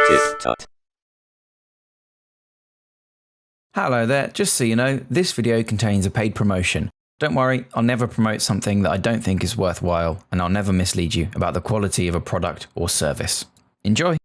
TipTut. Hello there, just so you know, this video contains a paid promotion. Don't worry, I'll never promote something that I don't think is worthwhile, and I'll never mislead you about the quality of a product or service. Enjoy!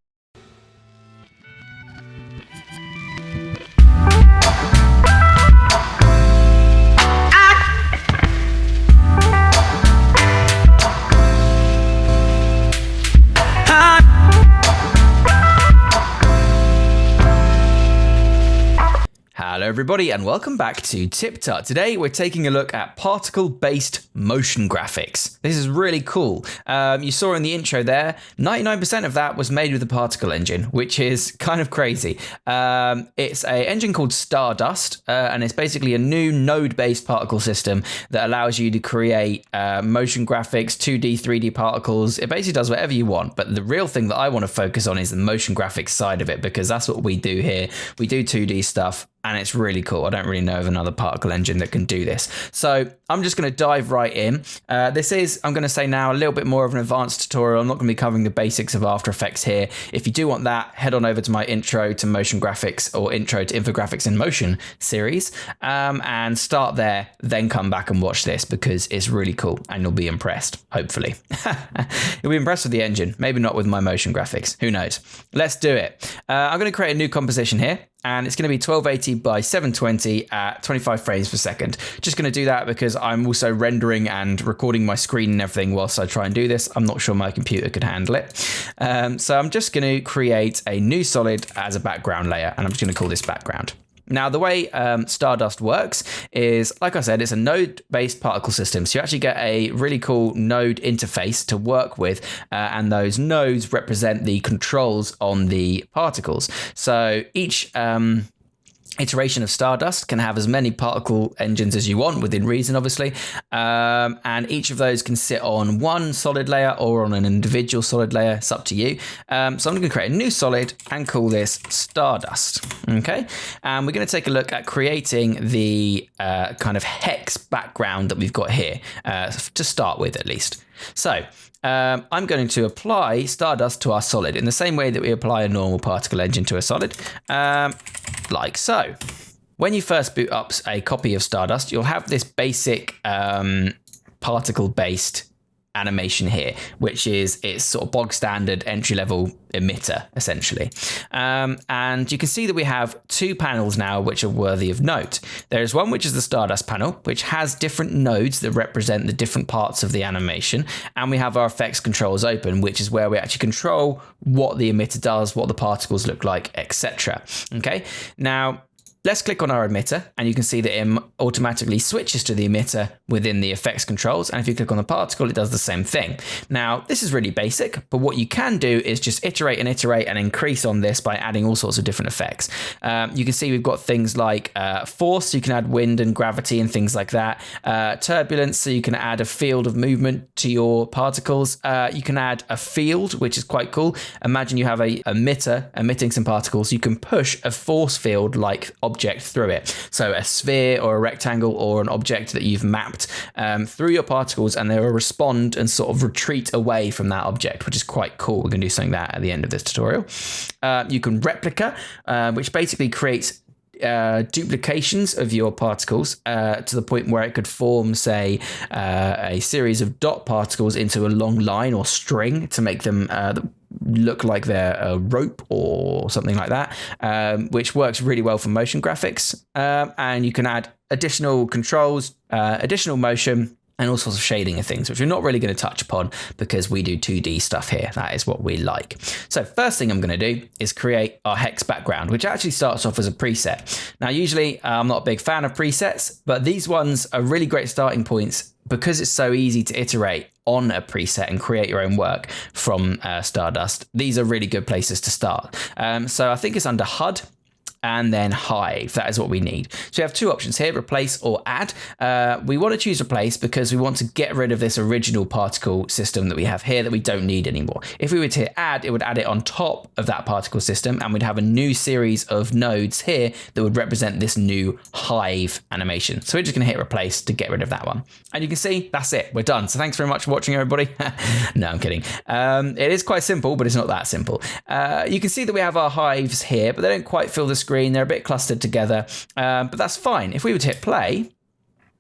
Hello everybody and welcome back to TipTut. Today we're taking a look at particle-based motion graphics. This is really cool. You saw in the intro there, 99% of that was made with the particle engine, which is kind of crazy. It's an engine called Stardust, and it's basically a new node-based particle system that allows you to create motion graphics, 2D, 3D particles. It basically does whatever you want, but the real thing that I want to focus on is the motion graphics side of it, because that's what we do here. We do 2D stuff. And it's really cool. I don't really know of another particle engine that can do this. So I'm just going to dive right in. This is, I'm going to say now, a little bit more of an advanced tutorial. I'm not going to be covering the basics of After Effects here. If you do want that, head on over to my Intro to Motion Graphics or Intro to Infographics in Motion series and start there, then come back and watch this because it's really cool and you'll be impressed, hopefully. You'll be impressed with the engine, maybe not with my motion graphics. Who knows? Let's do it. I'm going to create a new composition here. And it's going to be 1280 by 720 at 25 frames per second. Just going to do that because I'm also rendering and recording my screen and everything whilst I try and do this. I'm not sure my computer could handle it. So I'm just going to create a new solid as a background layer, and I'm just going to call this background. Now, the way Stardust works is, like I said, it's a node-based particle system. So you actually get a really cool node interface to work with, and those nodes represent the controls on the particles. So each iteration of Stardust can have as many particle engines as you want, within reason, obviously. And each of those can sit on one solid layer or on an individual solid layer. It's up to you. So I'm going to create a new solid and call this Stardust. Okay. And we're going to take a look at creating the kind of hex background that we've got here to start with, at least. So I'm going to apply Stardust to our solid in the same way that we apply a normal particle engine to a solid, like so. When you first boot up a copy of Stardust, you'll have this basic particle-based animation here, which is its sort of bog standard entry-level emitter, essentially. And you can see that we have two panels now which are worthy of note. There's one which is the Stardust panel, which has different nodes that represent the different parts of the animation. And we have our effects controls open, which is where we actually control what the emitter does, what the particles look like, etc. Okay, now let's click on our emitter and you can see that it automatically switches to the emitter within the effects controls. And if you click on the particle, it does the same thing. Now, this is really basic, but what you can do is just iterate and increase on this by adding all sorts of different effects. You can see we've got things like force, so you can add wind and gravity and things like that. Turbulence, so you can add a field of movement to your particles. You can add a field, which is quite cool. Imagine you have a emitter emitting some particles. You can push a force field like object through it. So a sphere or a rectangle or an object that you've mapped through your particles, and they will respond and sort of retreat away from that object, which is quite cool. We're going to do something like that at the end of this tutorial. You can replica, which basically creates duplications of your particles to the point where it could form, say, a series of dot particles into a long line or string to make them look like they're a rope or something like that, which works really well for motion graphics. And you can add additional controls, additional motion, and all sorts of shading of things, which we're not really going to touch upon because we do 2D stuff here. That is what we like. So first thing I'm going to do is create our hex background, which actually starts off as a preset. Now, usually I'm not a big fan of presets, but these ones are really great starting points because it's so easy to iterate on a preset and create your own work from Stardust. These are really good places to start. So I think it's under HUD. and then hive. That is what we need. So we have two options here, replace or add. We want to choose replace because we want to get rid of this original particle system that we have here that we don't need anymore. If we were to hit add, it would add it on top of that particle system, and we'd have a new series of nodes here that would represent this new hive animation. So we're just going to hit replace to get rid of that one. And you can see that's it. We're done. So thanks very much for watching, everybody. No, I'm kidding. It is quite simple, but it's not that simple. You can see that we have our hives here, but they don't quite fill the screen. They're a bit clustered together, but that's fine. If we were to hit play,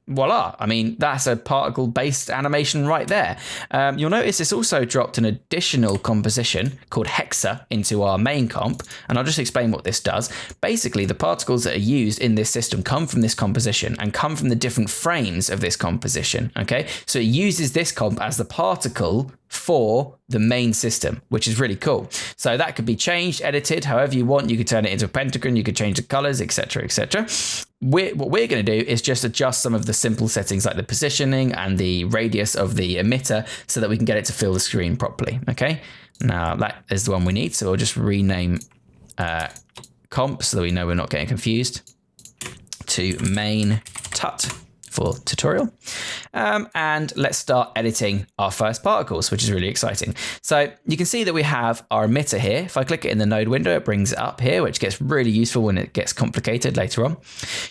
voila, I mean, that's a particle-based animation right there. You'll notice it's also dropped an additional composition called Hexa into our main comp, and I'll just explain what this does. Basically, the particles that are used in this system come from this composition and come from the different frames of this composition, okay? So it uses this comp as the particle for the main system, which is really cool. So that could be changed, edited, however you want. You could turn it into a pentagon, you could change the colors, etc., etc. What we're going to do is just adjust some of the simple settings like the positioning and the radius of the emitter so that we can get it to fill the screen properly. Okay, now that is the one we need. So we'll just rename comp so that we know we're not getting confused to main tut for tutorial. And let's start editing our first particles, which is really exciting. So you can see that we have our emitter here. If I click it in the node window, it brings it up here, which gets really useful when it gets complicated later on.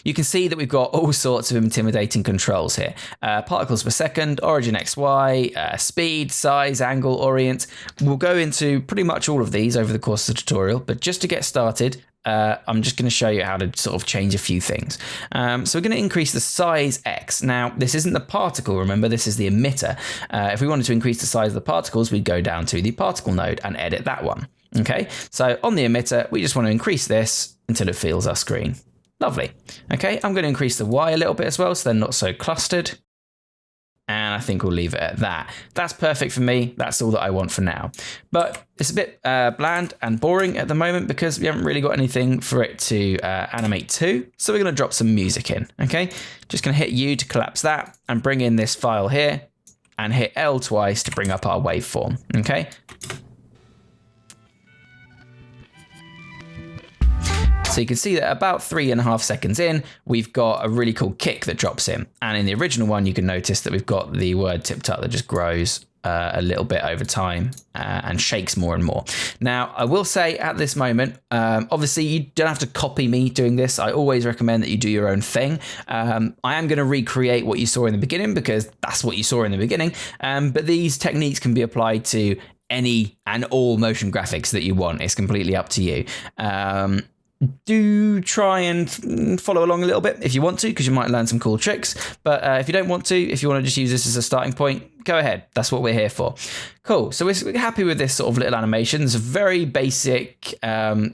You can see that we've got all sorts of intimidating controls here. Particles per second, origin XY, speed, size, angle, orient. We'll go into pretty much all of these over the course of the tutorial, but just to get started, I'm just going to show you how to sort of change a few things. So we're going to increase the size X. Now, this isn't the particle, remember, this is the emitter. If we wanted to increase the size of the particles, we'd go down to the particle node and edit that one. Okay, so on the emitter, we just want to increase this until it fills our screen. Lovely. Okay, I'm going to increase the Y a little bit as well, so they're not so clustered. And I think we'll leave it at that. That's perfect for me. That's all that I want for now. But it's a bit bland and boring at the moment because we haven't really got anything for it to animate to. So we're going to drop some music in, okay? Just going to hit U to collapse that and bring in this file here and hit L twice to bring up our waveform, okay? So you can see that about 3.5 seconds in, we've got a really cool kick that drops in. And in the original one, you can notice that we've got the word TipTut that just grows a little bit over time and shakes more and more. Now, I will say at this moment, obviously you don't have to copy me doing this. I always recommend that you do your own thing. I am going to recreate what you saw in the beginning because that's what you saw in the beginning. But these techniques can be applied to any and all motion graphics that you want. It's completely up to you. Do try and follow along a little bit if you want to, because you might learn some cool tricks. But if you don't want to, if you want to just use this as a starting point, go ahead. That's what we're here for. Cool. So we're happy with this sort of little animation. It's a very basic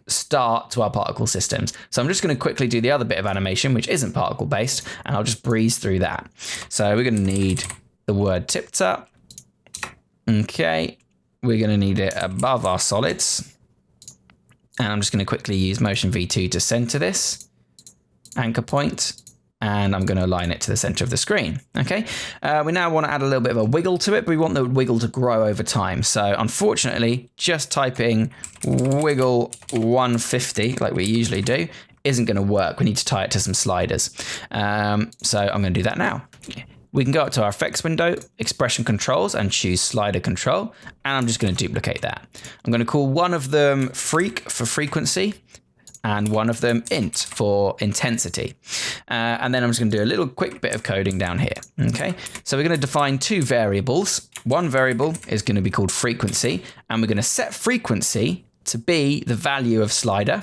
start to our particle systems. So I'm just going to quickly do the other bit of animation, which isn't particle based, and I'll just breeze through that. So we're going to need the word TipTut. Okay. We're going to need it above our solids. And I'm just going to quickly use Motion V2 to center this anchor point, and I'm going to align it to the center of the screen. Okay, we now want to add a little bit of a wiggle to it, but we want the wiggle to grow over time. So unfortunately, just typing wiggle 150 like we usually do isn't going to work. We need to tie it to some sliders. So I'm going to do that now. We can go up to our effects window, expression controls, and choose slider control. And I'm just going to duplicate that. I'm going to call one of them freak for frequency and one of them int for intensity. And then I'm just going to do a little quick bit of coding down here. Okay, so we're going to define two variables. One variable is going to be called frequency, and we're going to set frequency to be the value of slider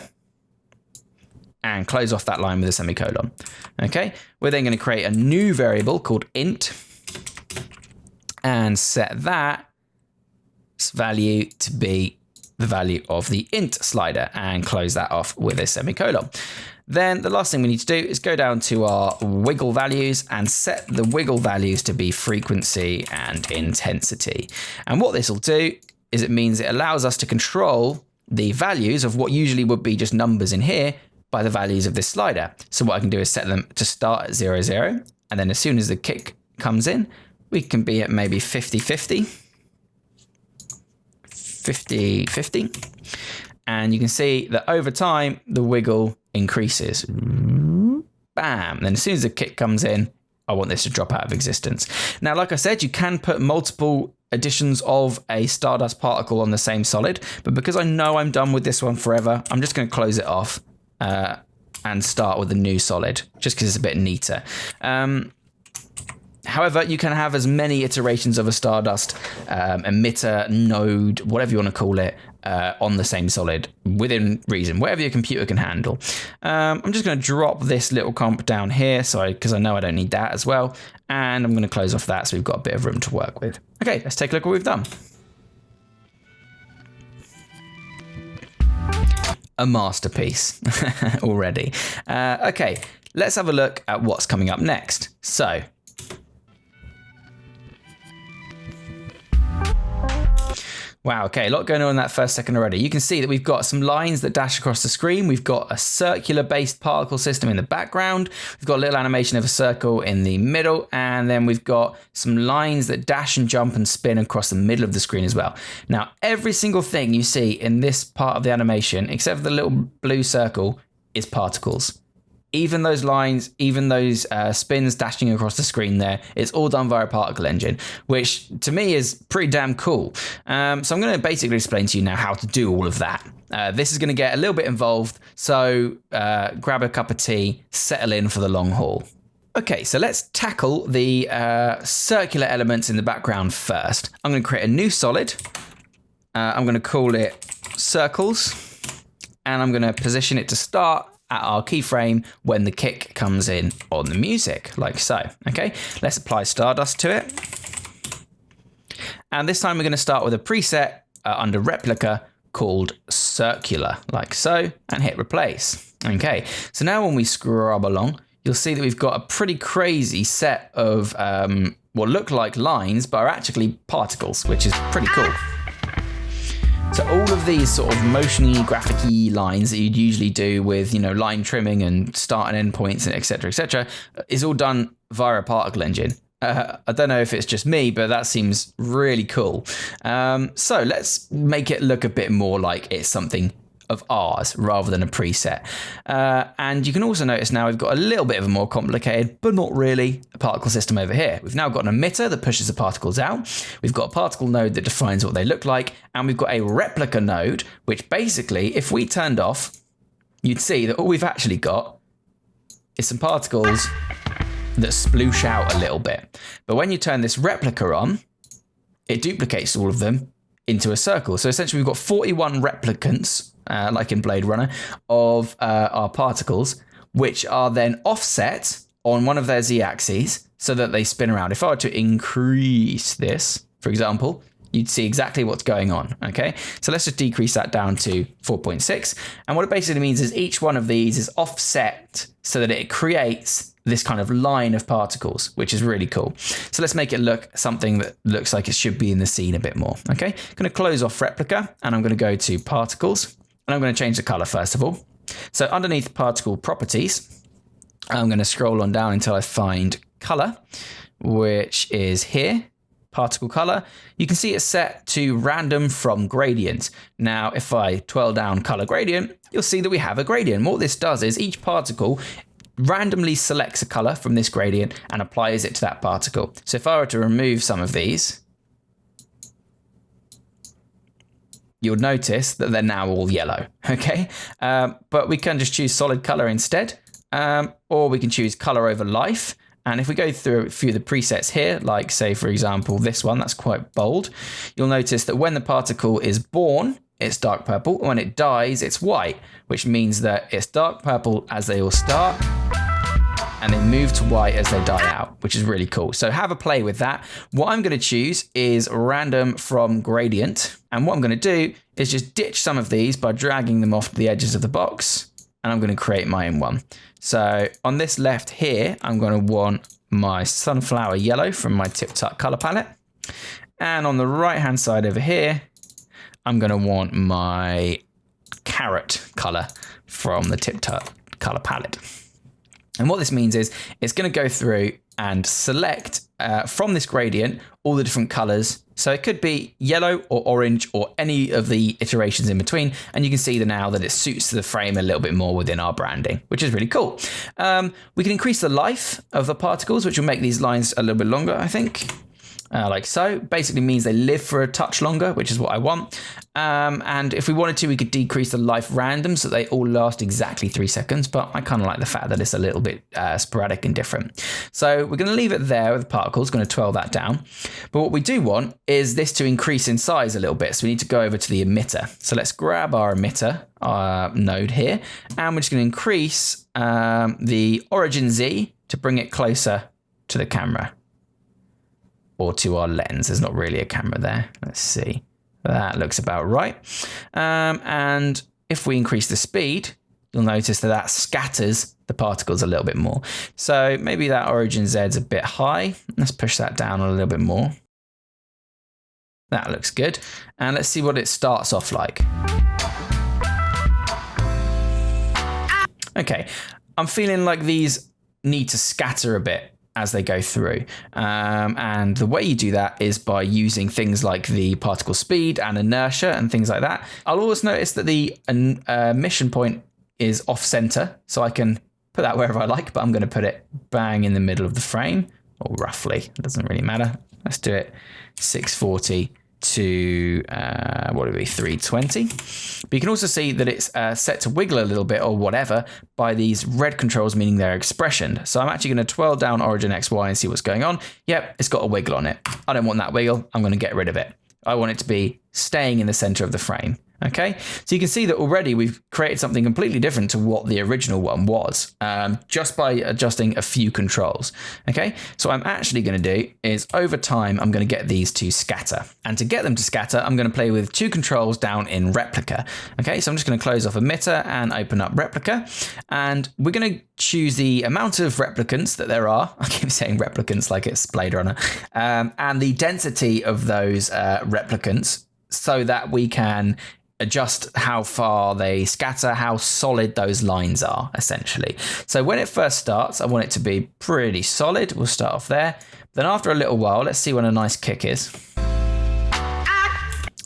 and close off that line with a semicolon. Okay, we're then going to create a new variable called int and set that value to be the value of the int slider and close that off with a semicolon. Then the last thing we need to do is go down to our wiggle values and set the wiggle values to be frequency and intensity. And what this will do is it means it allows us to control the values of what usually would be just numbers in here by the values of this slider. So what I can do is set them to start at 0, 0, and then as soon as the kick comes in, we can be at maybe 50, 50, 50, 50, And you can see that over time, the wiggle increases. Bam. Then as soon as the kick comes in, I want this to drop out of existence. Now, like I said, you can put multiple additions of a Stardust particle on the same solid, but because I know I'm done with this one forever, I'm just going to close it off and start with a new solid, just because it's a bit neater. However, you can have as many iterations of a Stardust emitter, node, whatever you want to call it, on the same solid within reason, whatever your computer can handle. I'm just going to drop this little comp down here, because I know I don't need that as well. And I'm going to close off that so we've got a bit of room to work with. Okay, let's take a look at what we've done. A masterpiece already. Okay, let's have a look at what's coming up next. So, wow, okay, a lot going on in that first second already. You can see that we've got some lines that dash across the screen. We've got a circular-based particle system in the background. We've got a little animation of a circle in the middle, and then we've got some lines that dash and jump and spin across the middle of the screen as well. Now, every single thing you see in this part of the animation, except for the little blue circle, is particles. Even those lines, even those spins dashing across the screen there, it's all done via a particle engine, which to me is pretty damn cool. So I'm going to basically explain to you now how to do all of that. This is going to get a little bit involved, so grab a cup of tea, settle in for the long haul. Okay, so let's tackle the circular elements in the background first. I'm going to create a new solid. I'm going to call it circles, and I'm going to position it to start at our keyframe when the kick comes in on the music, like so. Okay, let's apply Stardust to it. And this time we're going to start with a preset under replica called circular, like so, and hit replace. Okay, so now when we scrub along, you'll see that we've got a pretty crazy set of what look like lines, but are actually particles, which is pretty cool. So all of these sort of motion-y, graphic-y lines that you'd usually do with, line trimming and start and end points, et cetera, is all done via a particle engine. I don't know if it's just me, but that seems really cool. So let's make it look a bit more like it's something of ours rather than a preset. And you can also notice now we've got a little bit of a more complicated, but not really, a particle system over here. We've now got an emitter that pushes the particles out. We've got a particle node that defines what they look like. And we've got a replica node, which basically, if we turned off, you'd see that all we've actually got is some particles that sploosh out a little bit. But when you turn this replica on, it duplicates all of them into a circle. So essentially we've got 41 replicants, like in Blade Runner, of our particles, which are then offset on one of their z-axes so that they spin around. If I were to increase this, for example, you'd see exactly what's going on, okay? So let's just decrease that down to 4.6. And what it basically means is each one of these is offset so that it creates this kind of line of particles, which is really cool. So let's make it look something that looks like it should be in the scene a bit more, okay? I'm gonna close off replica and I'm gonna go to particles and I'm gonna change the color first of all. So underneath particle properties, I'm gonna scroll on down until I find color, which is here. Particle color, you can see it's set to random from gradient. Now, if I twirl down color gradient, you'll see that we have a gradient. What this does is each particle randomly selects a color from this gradient and applies it to that particle. So if I were to remove some of these, you'll notice that they're now all yellow, okay? But we can just choose solid color instead, or we can choose color over life. And if we go through a few of the presets here, like say, for example, this one, that's quite bold, you'll notice that when the particle is born, it's dark purple. When it dies, it's white, which means that it's dark purple as they all start and they move to white as they die out, which is really cool. So have a play with that. What I'm going to choose is random from gradient. And what I'm going to do is just ditch some of these by dragging them off the edges of the box. And I'm going to create my own one. So on this left here, I'm going to want my sunflower yellow from my TipTut color palette. And on the right hand side over here, I'm going to want my carrot color from the TipTut color palette. And what this means is it's going to go through and select from this gradient all the different colors. So it could be yellow or orange or any of the iterations in between. And you can see now that it suits the frame a little bit more within our branding, which is really cool. We can increase the life of the particles, which will make these lines a little bit longer, I think. Like so. Basically means they live for a touch longer, which is what I want. And if we wanted to, we could decrease the life random so they all last exactly 3 seconds. But I kind of like the fact that it's a little bit sporadic and different. So we're going to leave it there with the particles, going to twirl that down. But what we do want is this to increase in size a little bit. So we need to go over to the emitter. So let's grab our emitter node here. And we're just going to increase the origin Z to bring it closer to the camera. Or to our lens. There's not really a camera there. Let's see. That looks about right. And if we increase the speed, you'll notice that that scatters the particles a little bit more. So maybe that origin Z's a bit high. Let's push that down a little bit more. That looks good. And let's see what it starts off like. Okay, I'm feeling like these need to scatter a bit as they go through. And the way you do that is by using things like the particle speed and inertia and things like that. I'll always notice that the emission point is off center, so I can put that wherever I like, but I'm going to put it bang in the middle of the frame, or roughly, it doesn't really matter. Let's do it 640 to 320. But you can also see that it's set to wiggle a little bit or whatever by these red controls, meaning they're expressioned. So I'm actually going to twirl down origin XY and see what's going on. Yep, it's got a wiggle on it. I don't want that wiggle. I'm going to get rid of it. I want it to be staying in the center of the frame. Okay, so you can see that already we've created something completely different to what the original one was, just by adjusting a few controls. Okay, so what I'm actually going to do is over time, I'm going to get these to scatter. And to get them to scatter, I'm going to play with 2 controls down in replica. Okay, so I'm just going to close off emitter and open up replica. And we're going to choose the amount of replicants that there are. I keep saying replicants like it's Blade Runner. And the density of those replicants so that we can adjust how far they scatter, how solid those lines are, essentially. So when it first starts, I want it to be pretty solid. We'll start off there. Then after a little while, let's see when a nice kick is.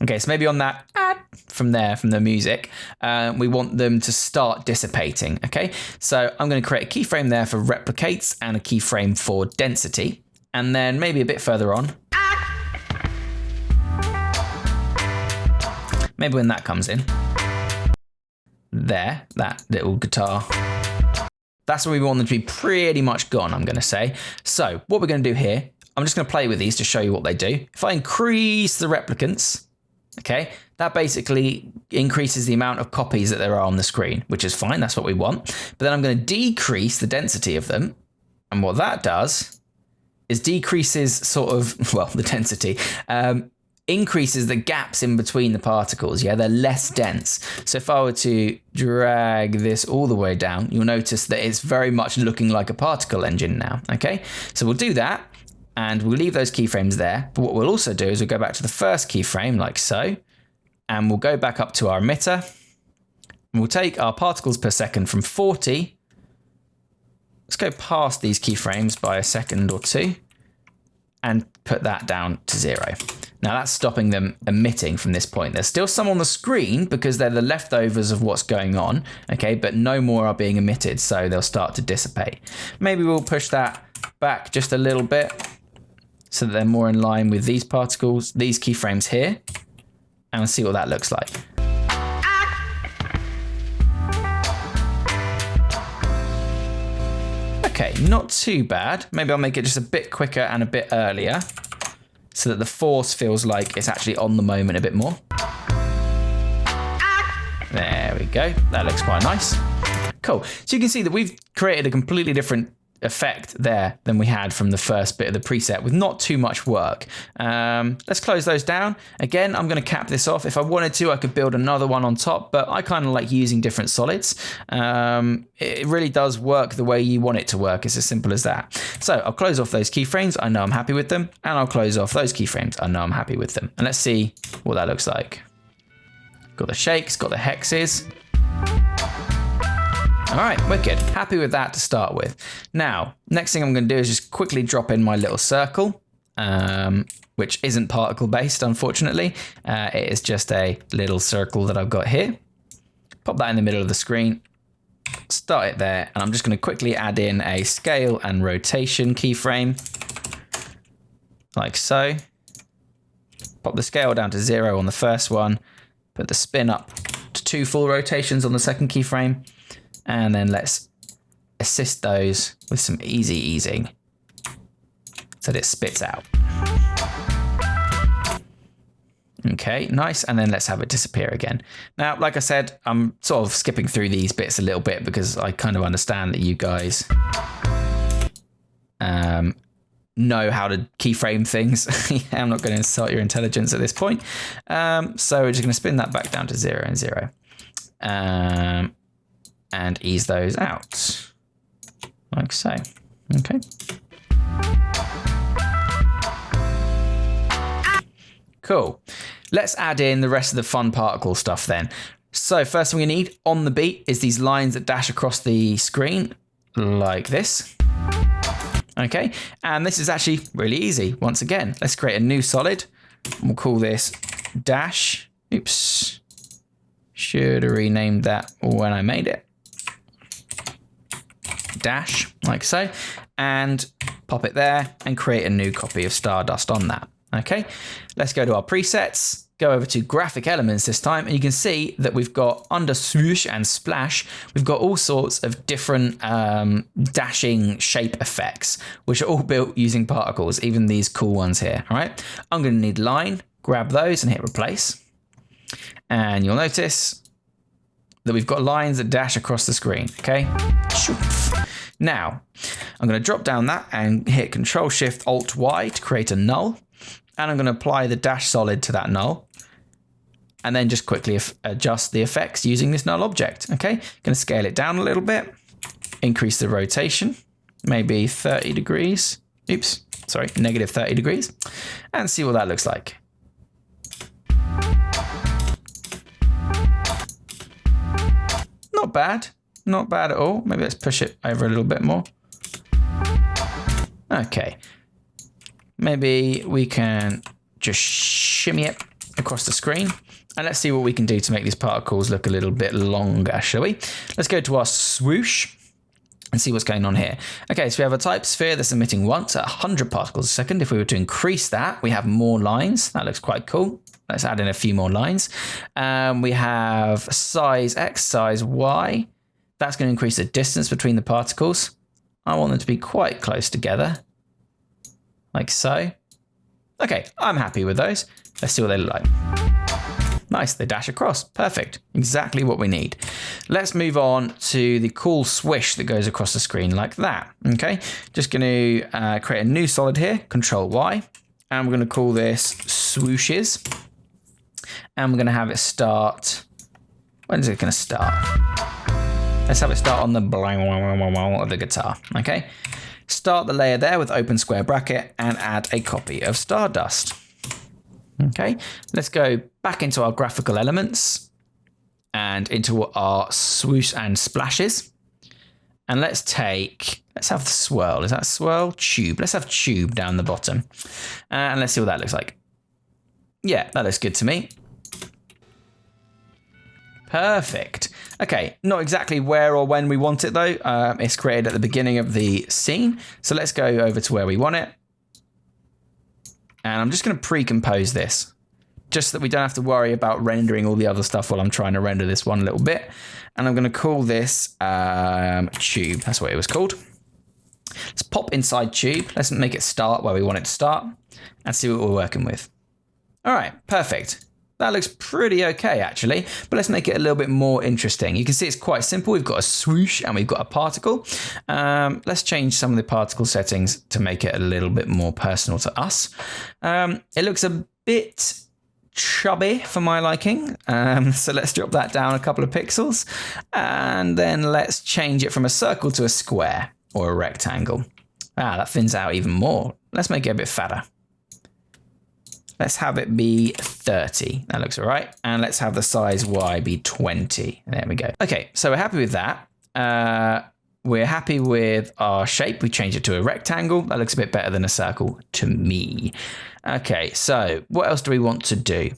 Okay, so maybe on that from there, from the music, we want them to start dissipating. Okay, so I'm going to create a keyframe there for replicates and a keyframe for density. And then maybe a bit further on, maybe when that comes in, there, that little guitar, that's where we want them to be pretty much gone, I'm going to say. So what we're going to do here, I'm just going to play with these to show you what they do. If I increase the replicants, okay, that basically increases the amount of copies that there are on the screen, which is fine, that's what we want. But then I'm going to decrease the density of them. And what that does is decreases sort of, well, the density, increases the gaps in between the particles. Yeah, they're less dense. So if I were to drag this all the way down, you'll notice that it's very much looking like a particle engine now. Okay, so we'll do that and we'll leave those keyframes there. But what we'll also do is we'll go back to the first keyframe like so, and we'll go back up to our emitter. And we'll take our particles per second from 40. Let's go past these keyframes by a second or two and put that down to 0. Now that's stopping them emitting from this point. There's still some on the screen because they're the leftovers of what's going on, okay, but no more are being emitted, so they'll start to dissipate. Maybe we'll push that back just a little bit so that they're more in line with these particles, these keyframes here, and see what that looks like. Okay, not too bad. Maybe I'll make it just a bit quicker and a bit earlier, so that the force feels like it's actually on the moment a bit more. There we go. That looks quite nice. Cool. So you can see that we've created a completely different effect there than we had from the first bit of the preset with not too much work. Let's close those down. Again, I'm going to cap this off. If I wanted to, I could build another one on top, but I kind of like using different solids. It really does work the way you want it to work. It's as simple as that. So I'll close off those keyframes. I know I'm happy with them. And I'll close off those keyframes. I know I'm happy with them. And let's see what that looks like. Got the shakes, got the hexes. All right, wicked. Happy with that to start with. Now, next thing I'm going to do is just quickly drop in my little circle, which isn't particle based, unfortunately. It is just a little circle that I've got here. Pop that in the middle of the screen. Start it there, and I'm just going to quickly add in a scale and rotation keyframe, like so. Pop the scale down to 0 on the first one, put the spin up to 2 full rotations on the second keyframe, and then let's assist those with some easy easing so that it spits out. Okay, nice. And then let's have it disappear again. Now, like I said, I'm sort of skipping through these bits a little bit because I kind of understand that you guys know how to keyframe things. I'm not going to insult your intelligence at this point. So we're just going to spin that back down to 0 and 0. And ease those out. Like so. Okay. Cool. Let's add in the rest of the fun particle stuff then. So first thing we need on the beat is these lines that dash across the screen like this. Okay, and this is actually really easy. Once again, let's create a new solid. We'll call this dash. Oops. Should have renamed that when I made it. Dash, like so. And pop it there and create a new copy of Stardust on that. Okay, let's go to our presets, go over to graphic elements this time, and you can see that we've got under swoosh and splash, we've got all sorts of different dashing shape effects, which are all built using particles, even these cool ones here. All right, I'm going to need line, grab those and hit replace. And you'll notice that we've got lines that dash across the screen. Okay, now I'm going to drop down that and hit Control-Shift-Alt-Y to create a null. And I'm going to apply the dash solid to that null. And then just quickly adjust the effects using this null object. Okay, going to scale it down a little bit. Increase the rotation, maybe 30 degrees. Oops, sorry, negative 30 degrees. And see what that looks like. Not bad. Not bad at all. Maybe let's push it over a little bit more. Okay. Maybe we can just shimmy it across the screen. And let's see what we can do to make these particles look a little bit longer, shall we? Let's go to our swoosh and see what's going on here. Okay, so we have a type sphere that's emitting once at 100 particles a second. If we were to increase that, we have more lines. That looks quite cool. Let's add in a few more lines. We have size X, size Y. That's going to increase the distance between the particles. I want them to be quite close together. Like so. Okay, I'm happy with those. Let's see what they look like. Nice, they dash across. Perfect. Exactly what we need. Let's move on to the cool swish that goes across the screen like that. Okay, just going to create a new solid here, Control-Y. And we're going to call this swooshes. And we're going to have it start. When is it going to start? Let's have it start on the blang of the guitar. Okay. Start the layer there with open square bracket and add a copy of Stardust. Okay, let's go back into our graphical elements and into our swoosh and splashes. And let's have the swirl. Is that swirl? Tube. Let's have tube down the bottom. And let's see what that looks like. Yeah, that looks good to me. Perfect. Okay, not exactly where or when we want it though. It's created at the beginning of the scene. So let's go over to where we want it. And I'm just going to pre-compose this, just so that we don't have to worry about rendering all the other stuff while I'm trying to render this one little bit. And I'm going to call this tube. That's what it was called. Let's pop inside tube. Let's make it start where we want it to start and see what we're working with. All right, perfect. That looks pretty okay, actually, but let's make it a little bit more interesting. You can see it's quite simple. We've got a swoosh and we've got a particle. Let's change some of the particle settings to make it a little bit more personal to us. It looks a bit chubby for my liking. So let's drop that down a couple of pixels and then let's change it from a circle to a square or a rectangle. That thins out even more. Let's make it a bit fatter. Let's have it be 30. That looks all right. And let's have the size Y be 20. There we go. Okay, so we're happy with that. We're happy with our shape. We changed it to a rectangle. That looks a bit better than a circle to me. Okay, so what else do we want to do?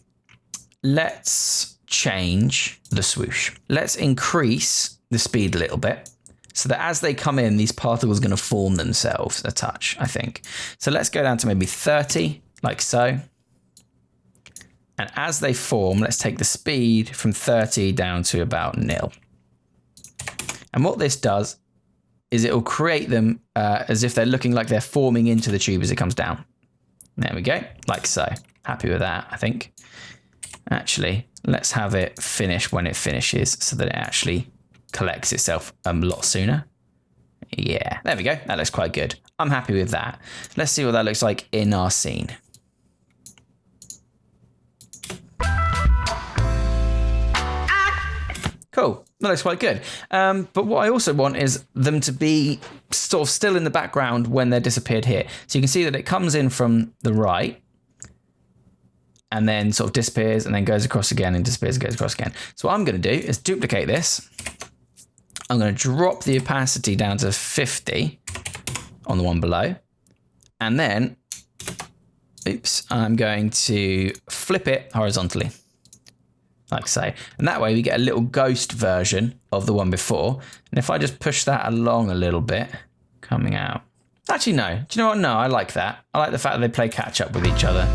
Let's change the swoosh. Let's increase the speed a little bit so that as they come in, these particles are going to form themselves a touch, I think. So let's go down to maybe 30, like so. And as they form, let's take the speed from 30 down to about 0. And what this does is it will create them as if they're looking like they're forming into the tube as it comes down. There we go, like so. Happy with that, I think. Actually, let's have it finish when it finishes so that it actually collects itself a lot sooner. Yeah, there we go. That looks quite good. I'm happy with that. Let's see what that looks like in our scene. Cool. That looks quite good. But what I also want is them to be sort of still in the background when they're disappeared here. So you can see that it comes in from the right and then sort of disappears and then goes across again and disappears and goes across again. So what I'm going to do is duplicate this. I'm going to drop the opacity down to 50 on the one below. And then, oops, I'm going to flip it horizontally. Like so. And that way we get a little ghost version of the one before. And if I just push that along a little bit, coming out. Actually, no. Do you know what? No, I like that. I like the fact that they play catch up with each other.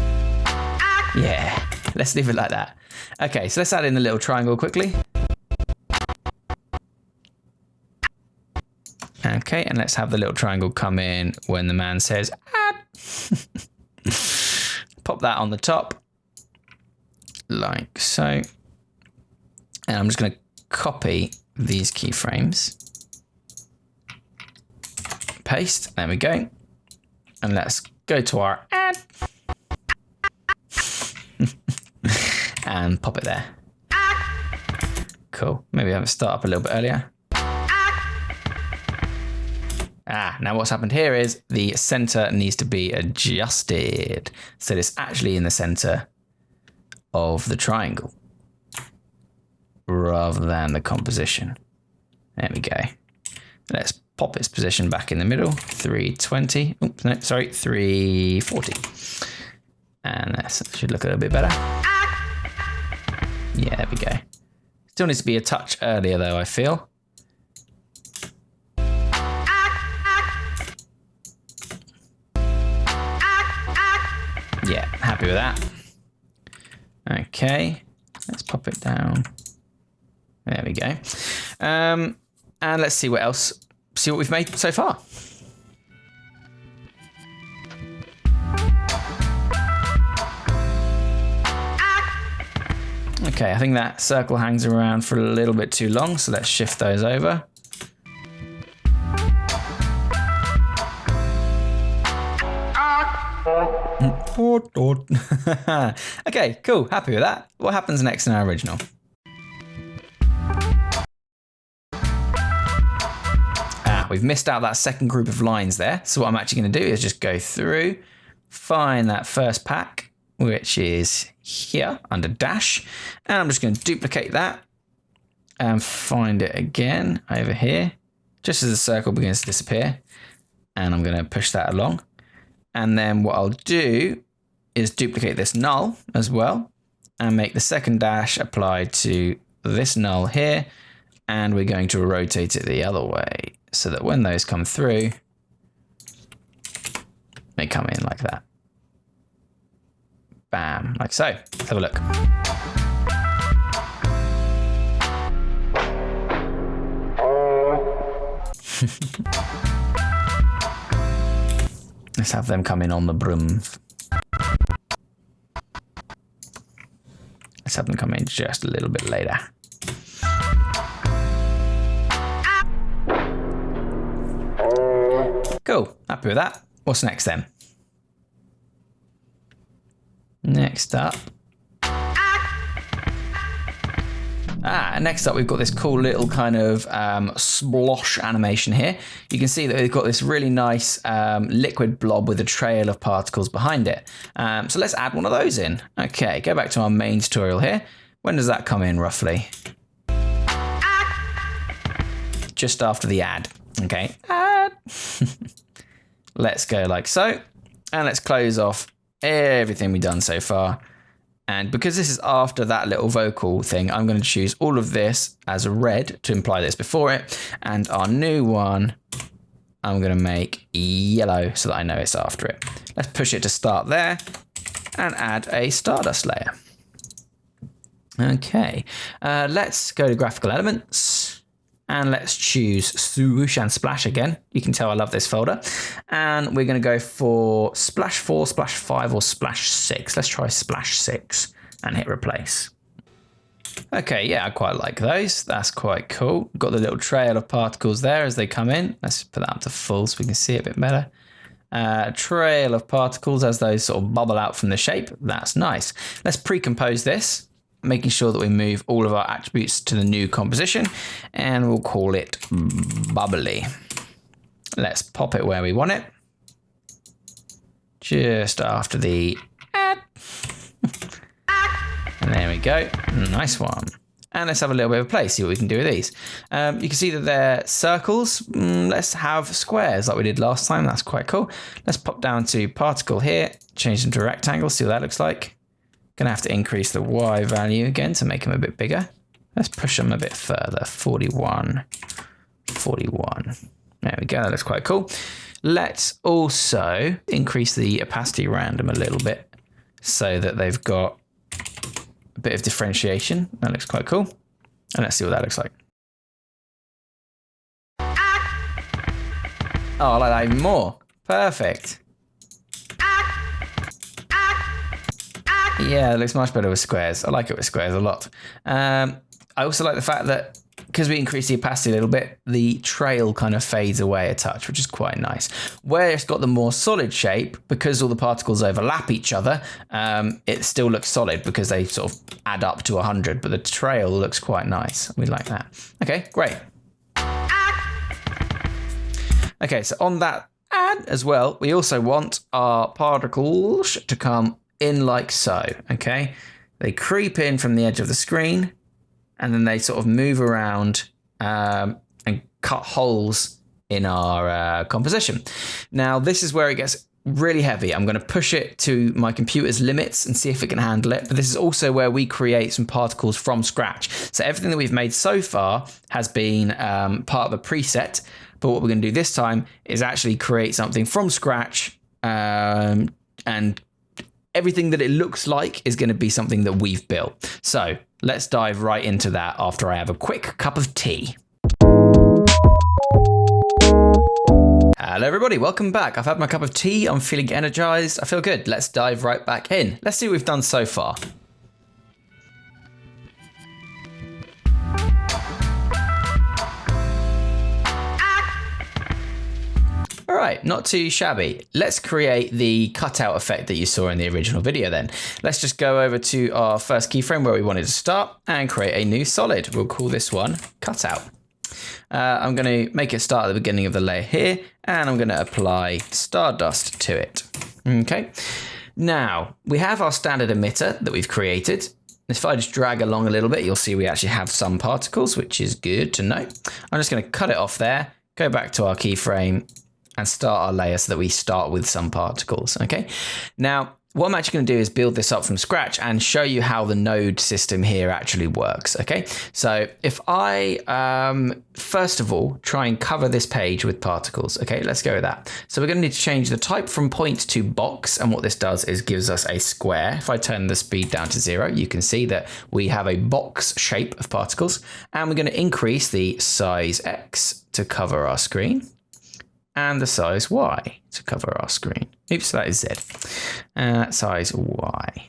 Yeah, let's leave it like that. Okay, so let's add in the little triangle quickly. Okay, and let's have the little triangle come in when the man says, add. Pop that on the top. Like so. And I'm just going to copy these keyframes. Paste. There we go. And let's go to our add. And pop it there. Cool. Maybe have it start up a little bit earlier. Now what's happened here is the center needs to be adjusted. So it's actually in the center of the triangle, rather than the composition. There we go. Let's pop its position back in the middle. 320. Oops, no, sorry, 340. And that should look a little bit better. Yeah, there we go. Still needs to be a touch earlier though, I feel. Yeah, happy with that. Okay, let's pop it down. There we go. And let's see what else, see what we've made so far. Okay, I think that circle hangs around for a little bit too long, so let's shift those over. Okay, cool, happy with that. What happens next in our original? We've missed out that second group of lines there. So what I'm actually going to do is just go through, find that first pack, which is here under dash. And I'm just going to duplicate that and find it again over here, just as the circle begins to disappear. And I'm going to push that along. And then what I'll do is duplicate this null as well and make the second dash apply to this null here. And we're going to rotate it the other way so that when those come through, they come in like that. Bam, like so. Let's have a look. Let's have them come in on the broom. Let's have them come in just a little bit later. Cool, happy with that. What's next then? Next up. Next up we've got this cool little kind of splosh animation here. You can see that we've got this really nice liquid blob with a trail of particles behind it. So let's add one of those in. Okay, go back to our main tutorial here. When does that come in roughly? just after the add. Okay, add. Let's go like so. And let's close off everything we've done so far. And because this is after that little vocal thing, I'm going to choose all of this as a red to imply that it's before it. And our new one, I'm going to make yellow so that I know it's after it. Let's push it to start there and add a Stardust layer. Okay, let's go to graphical elements. And let's choose swoosh and splash again. You can tell I love this folder. And we're going to go for splash 4, splash 5, or splash 6. Let's try splash 6 and hit replace. Okay, yeah, I quite like those. That's quite cool. Got the little trail of particles there as they come in. Let's put that up to full so we can see it a bit better. Trail of particles as those sort of bubble out from the shape. That's nice. Let's pre-compose this, making sure that we move all of our attributes to the new composition, and we'll call it bubbly. Let's pop it where we want it. Just after the add. And there we go. Nice one. And let's have a little bit of play, see what we can do with these. You can see that they're circles. Let's have squares like we did last time. That's quite cool. Let's pop down to particle here, change them to rectangles, see what that looks like. Gonna have to increase the Y value again to make them a bit bigger. Let's push them a bit further. 41, 41. There we go, that looks quite cool. Let's also increase the opacity random a little bit so that they've got a bit of differentiation. That looks quite cool. And let's see what that looks like. Oh, I like that even more. Perfect. Yeah, it looks much better with squares. I like it with squares a lot. I also like the fact that because we increase the opacity a little bit, the trail kind of fades away a touch, which is quite nice. Where it's got the more solid shape, because all the particles overlap each other, it still looks solid because they sort of add up to 100, but the trail looks quite nice. We like that. Okay, great. Okay, so on that add as well, we also want our particles to come in like so, okay? They creep in from the edge of the screen and then they sort of move around and cut holes in our composition. Now, this is where it gets really heavy. I'm going to push it to my computer's limits and see if it can handle it. But this is also where we create some particles from scratch. So everything that we've made so far has been part of a preset. But what we're going to do this time is actually create something from scratch and everything that it looks like is going to be something that we've built. So let's dive right into that after I have a quick cup of tea. Hello everybody, welcome back. I've had my cup of tea, I'm feeling energized, I feel good. Let's dive right back in. Let's see what we've done so far. All right, not too shabby. Let's create the cutout effect that you saw in the original video then. Let's just go over to our first keyframe where we wanted to start and create a new solid. We'll call this one cutout. I'm going to make it start at the beginning of the layer here, and I'm going to apply Stardust to it. Okay. Now, we have our standard emitter that we've created. If I just drag along a little bit, you'll see we actually have some particles, which is good to know. I'm just going to cut it off there, go back to our keyframe, and start our layer so that we start with some particles, okay? Now, what I'm actually going to do is build this up from scratch and show you how the node system here actually works, okay? So if I, first of all, try and cover this page with particles, okay? Let's go with that. So we're going to need to change the type from point to box, and what this does is gives us a square. If I turn the speed down to 0, you can see that we have a box shape of particles, and we're going to increase the size X to cover our screen, and the size Y to cover our screen. Oops, that is Z. Size Y.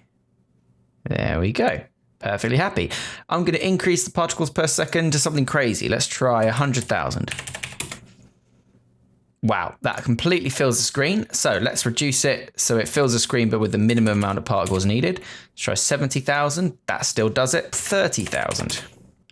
There we go. Perfectly happy. I'm going to increase the particles per second to something crazy. Let's try 100,000. Wow, that completely fills the screen. So let's reduce it so it fills the screen but with the minimum amount of particles needed. Let's try 70,000. That still does it. 30,000.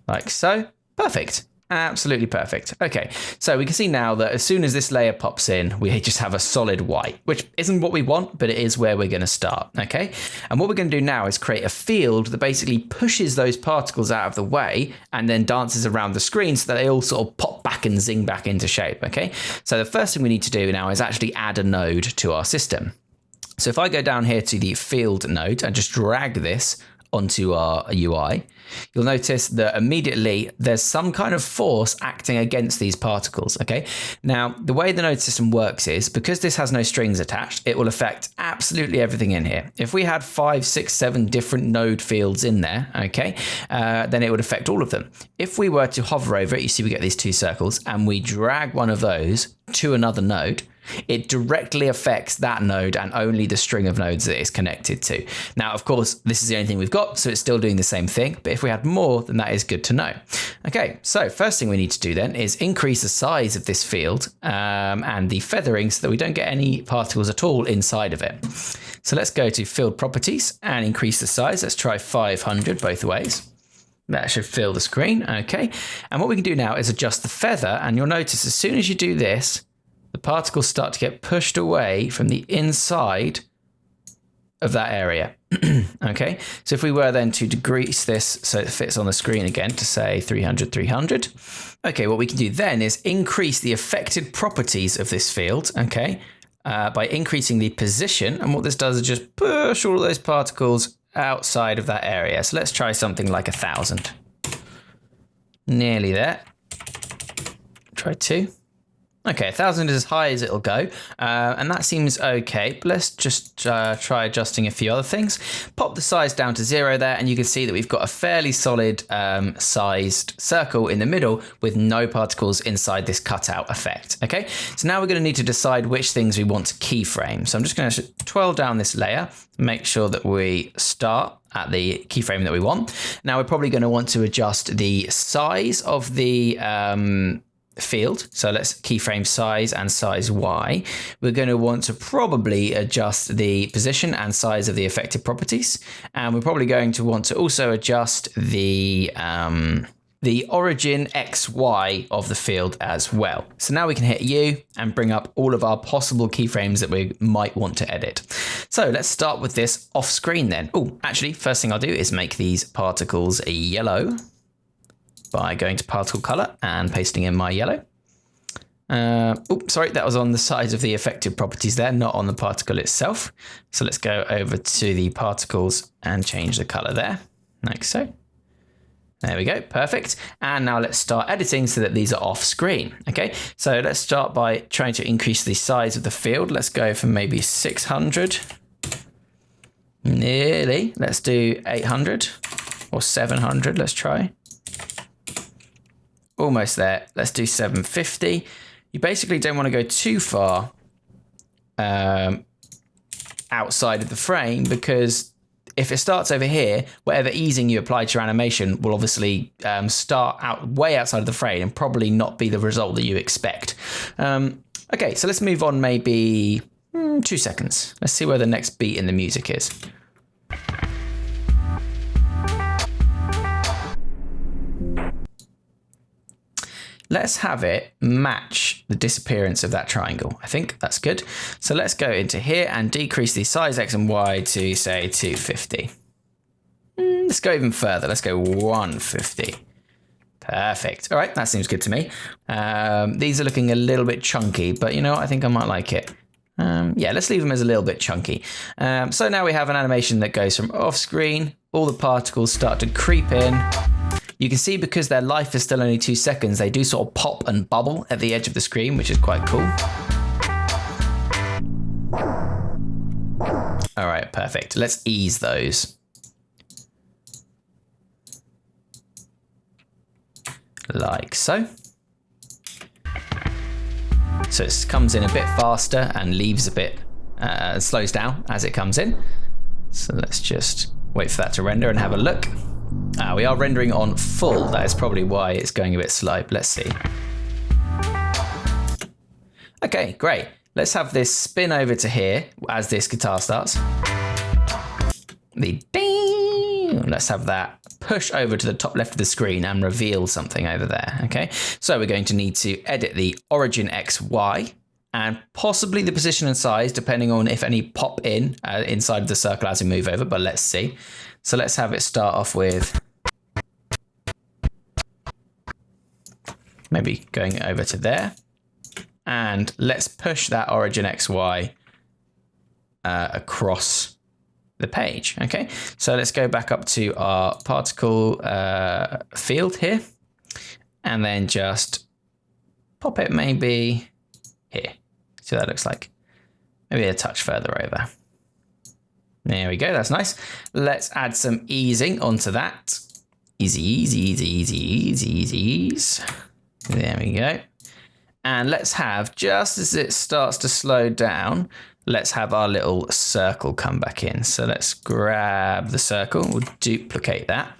Like so. Perfect. Absolutely perfect. Okay, so we can see now that as soon as this layer pops in, we just have a solid white, which isn't what we want, but it is where we're going to start, okay? And what we're going to do now is create a field that basically pushes those particles out of the way and then dances around the screen so that they all sort of pop back and zing back into shape, okay? So the first thing we need to do now is actually add a node to our system. So if I go down here to the field node and just drag this onto our UI, you'll notice that immediately there's some kind of force acting against these particles, okay? Now, the way the node system works is, because this has no strings attached, it will affect absolutely everything in here. If we had 5, 6, 7 different node fields in there, okay, then it would affect all of them. If we were to hover over it, you see we get these 2 circles, and we drag one of those to another node, it directly affects that node and only the string of nodes that it's connected to. Now, of course, this is the only thing we've got, so it's still doing the same thing. But if we had more, then that is good to know. Okay, so first thing we need to do then is increase the size of this field and the feathering so that we don't get any particles at all inside of it. So let's go to field properties and increase the size. Let's try 500 both ways. That should fill the screen, okay. And what we can do now is adjust the feather, and you'll notice as soon as you do this, the particles start to get pushed away from the inside of that area. Okay, so if we were then to decrease this so it fits on the screen again to say 300, 300. Okay, what we can do then is increase the affected properties of this field, okay, by increasing the position. And what this does is just push all of those particles outside of that area. So let's try something like 1,000. Nearly there. Try 2. Okay, 1,000 is as high as it'll go, and that seems okay. But let's just try adjusting a few other things. Pop the size down to 0 there, and you can see that we've got a fairly solid sized circle in the middle with no particles inside this cutout effect. Okay, so now we're going to need to decide which things we want to keyframe. So I'm just going to twirl down this layer, make sure that we start at the keyframe that we want. Now we're probably going to want to adjust the size of the field. So let's keyframe size and size Y. We're going to want to probably adjust the position and size of the affected properties. And we're probably going to want to also adjust the origin XY of the field as well. So now we can hit U and bring up all of our possible keyframes that we might want to edit. So let's start with this off screen then. Oh, actually, first thing I'll do is make these particles yellow by going to particle color and pasting in my yellow. Sorry, that was on the size of the affected properties there, not on the particle itself. So let's go over to the particles and change the color there, like so. There we go, perfect. And now let's start editing so that these are off screen. Okay, so let's start by trying to increase the size of the field. Let's go for maybe 600. Nearly. Let's do 800 or 700. Let's try. Almost there. Let's do 750. You basically don't want to go too far outside of the frame, because if it starts over here, whatever easing you apply to your animation will obviously start out way outside of the frame and probably not be the result that you expect. Okay, so let's move on maybe 2 seconds. Let's see where the next beat in the music is. Let's have it match the disappearance of that triangle. I think that's good. So let's go into here and decrease the size X and Y to say 250. Let's go even further. Let's go 150. Perfect. All right, that seems good to me. These are looking a little bit chunky, but you know what? I think I might like it. Yeah, let's leave them as a little bit chunky. So now we have an animation that goes from off screen. All the particles start to creep in. You can see because their life is still only 2 seconds, they do sort of pop and bubble at the edge of the screen, which is quite cool. All right, perfect. Let's ease those. Like so. So it comes in a bit faster and leaves a bit, slows down as it comes in. So let's just wait for that to render and have a look. We are rendering on full. That is probably why it's going a bit slow. But let's see. Okay, great. Let's have this spin over to here as this guitar starts. The ding. Let's have that push over to the top left of the screen and reveal something over there. Okay, so we're going to need to edit the origin XY and possibly the position and size, depending on if any pop in inside of the circle as we move over, but let's see. So let's have it start off with maybe going over to there. And let's push that origin XY across the page. Okay, so let's go back up to our particle field here and then just pop it maybe here. See what that looks like. Maybe a touch further over. There we go, that's nice. Let's add some easing onto that. Easy, easy, easy, easy, easy, easy, ease. There we go. And let's have, just as it starts to slow down, let's have our little circle come back in. So let's grab the circle, we'll duplicate that.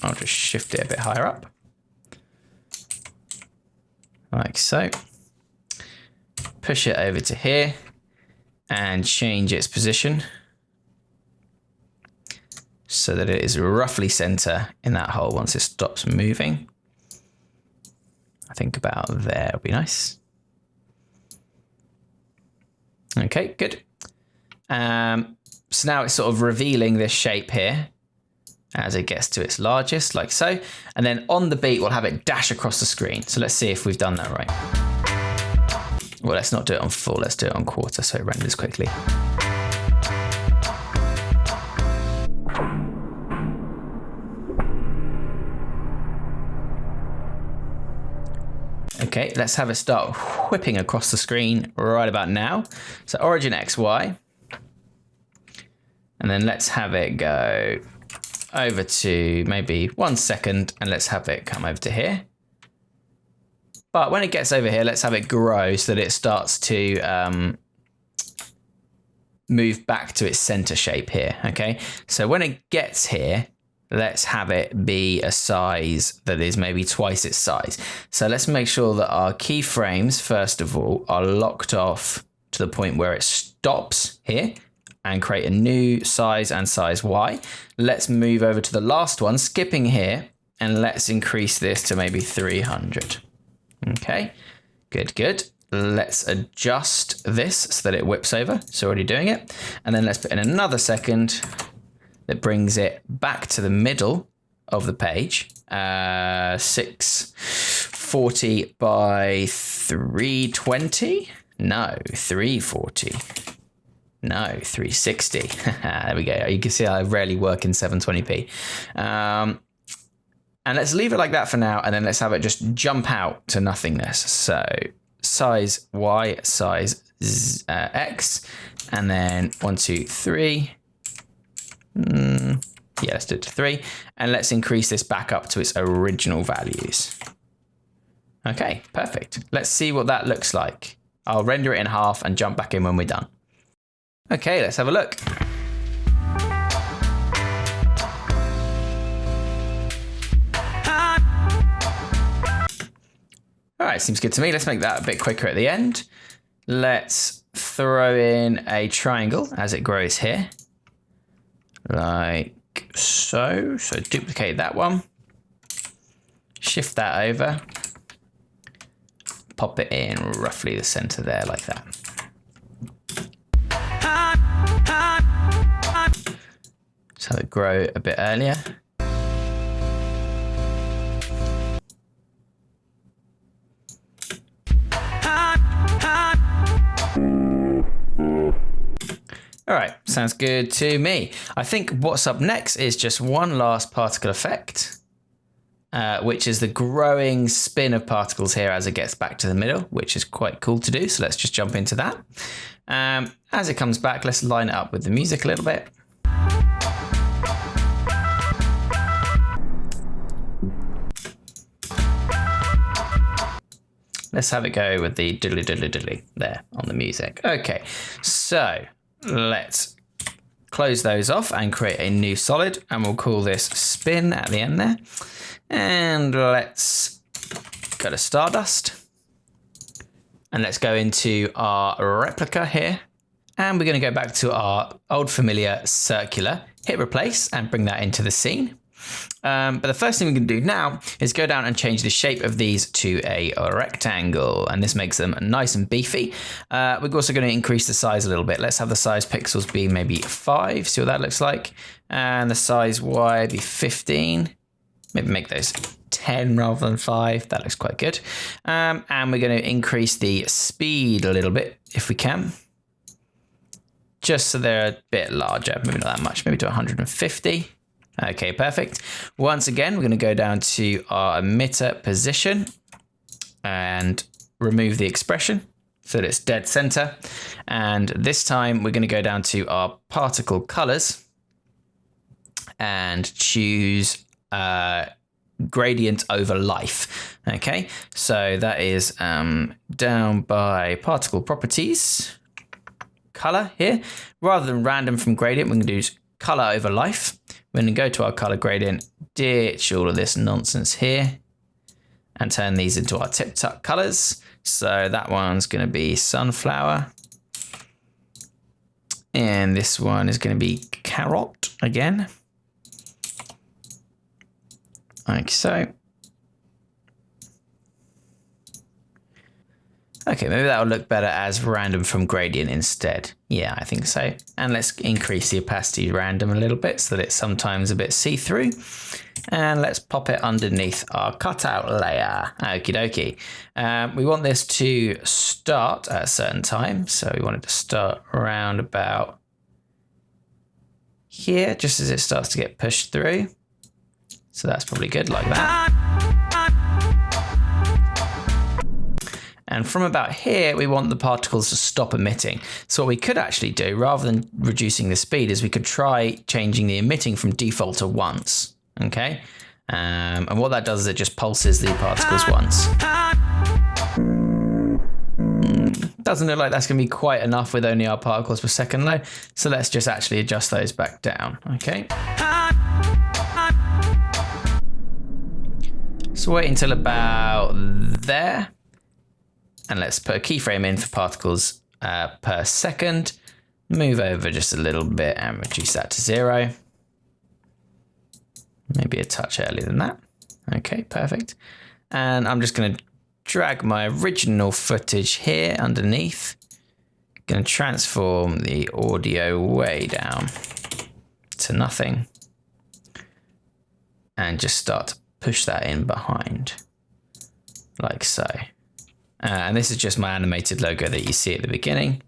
I'll just shift it a bit higher up. Like so. Push it over to here and change its position so that it is roughly center in that hole once it stops moving. I think about there would be nice. Okay, good. So now it's sort of revealing this shape here as it gets to its largest, like so. And then on the beat, we'll have it dash across the screen. So let's see if we've done that right. Well, let's not do it on full, let's do it on quarter so it renders quickly. Okay, let's have it start whipping across the screen right about now. So origin XY. And then let's have it go over to maybe 1 second and let's have it come over to here. But when it gets over here, let's have it grow so that it starts to move back to its center shape here, okay? So when it gets here, let's have it be a size that is maybe twice its size. So let's make sure that our keyframes, first of all, are locked off to the point where it stops here and create a new size and size Y. Let's move over to the last one, skipping here, and let's increase this to maybe 300. Okay, good, good. Let's adjust this so that it whips over. It's already doing it. And then let's put in another second that brings it back to the middle of the page. 640 by 320? No, 340. No, 360. There we go. You can see I rarely work in 720p. And let's leave it like that for now, and then let's have it just jump out to nothingness. So size Y, size X, and then 1, 2, 3. Yeah, let's do it to 3. And let's increase this back up to its original values. Okay, perfect. Let's see what that looks like. I'll render it in half and jump back in when we're done. Okay, let's have a look. All right, seems good to me. Let's make that a bit quicker at the end. Let's throw in a triangle as it grows here. Like so. So duplicate that one. Shift that over. Pop it in roughly the center there like that. So it grow a bit earlier. All right, sounds good to me. I think what's up next is just one last particle effect, which is the growing spin of particles here as it gets back to the middle, which is quite cool to do. So let's just jump into that. As it comes back, let's line it up with the music a little bit. Let's have it go with the diddly diddly diddly there on the music. Okay, so let's close those off and create a new solid, and we'll call this spin at the end there. And let's go to Stardust. And let's go into our replica here. And we're going to go back to our old familiar circular hit replace and bring that into the scene. But the first thing we can do now is go down and change the shape of these to a rectangle, and this makes them nice and beefy. We're also going to increase the size a little bit. Let's have the size pixels be maybe 5, see what that looks like, and the size Y be 15. Maybe make those 10 rather than 5. That looks quite good. And we're going to increase the speed a little bit if we can, just so they're a bit larger. Maybe not that much, maybe to 150. Okay, perfect. Once again, we're going to go down to our emitter position and remove the expression so that it's dead center. And this time we're going to go down to our particle colors and choose gradient over life. Okay, so that is down by particle properties, color here. Rather than random from gradient, we're going to do color over life. We're going to go to our color gradient, ditch all of this nonsense here, and turn these into our TipTut colors. So that one's going to be sunflower. And this one is going to be carrot again. Like so. Okay, maybe that will look better as random from gradient instead. Yeah, I think so. And let's increase the opacity random a little bit so that it's sometimes a bit see-through. And let's pop it underneath our cutout layer. Okie dokie. We want this to start at a certain time. So we want it to start around about here, just as it starts to get pushed through. So that's probably good, like that. And from about here, we want the particles to stop emitting. So what we could actually do, rather than reducing the speed, is we could try changing the emitting from default to once. Okay. And what that does is it just pulses the particles once. Doesn't look like that's going to be quite enough with only our particles per second low. So let's just actually adjust those back down. Okay. So wait until about there. And let's put a keyframe in for particles per second. Move over just a little bit and reduce that to 0. Maybe a touch earlier than that. Okay, perfect. And I'm just going to drag my original footage here underneath. Going to transform the audio way down to nothing. And just start to push that in behind, like so. And this is just my animated logo that you see at the beginning.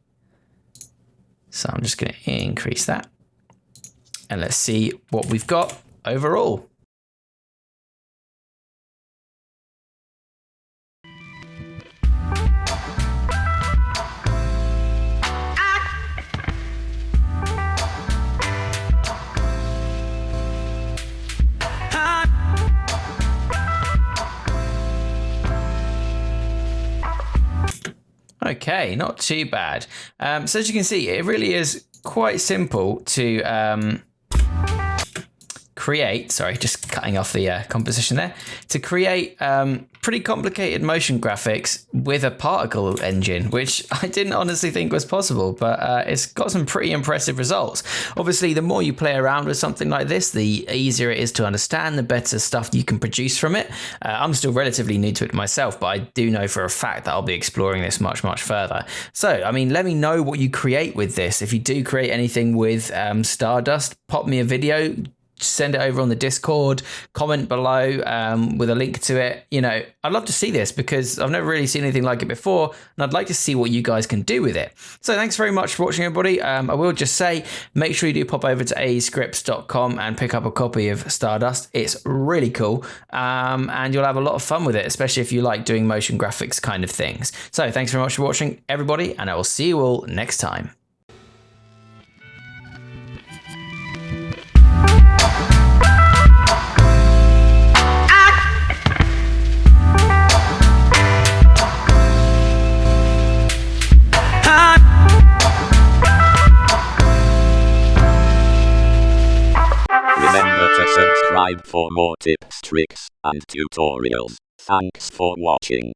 So I'm just going to increase that. And let's see what we've got overall. Okay, not too bad. So as you can see, it really is quite simple to create, sorry, just cutting off the composition there, to create pretty complicated motion graphics with a particle engine, which I didn't honestly think was possible, but it's got some pretty impressive results. Obviously, the more you play around with something like this, the easier it is to understand, the better stuff you can produce from it. I'm still relatively new to it myself, but I do know for a fact that I'll be exploring this much, much further. So, I mean, let me know what you create with this. If you do create anything with Stardust, pop me a video, send it over on the Discord, comment below with a link to it. You know, I'd love to see this because I've never really seen anything like it before, and I'd like to see what you guys can do with it. So thanks very much for watching, everybody. I will just say, make sure you do pop over to aescripts.com and pick up a copy of Stardust. It's really cool, and you'll have a lot of fun with it, especially if you like doing motion graphics kind of things. So thanks very much for watching, everybody, and I will see you all next time. Remember to subscribe for more tips, tricks, and tutorials. Thanks for watching.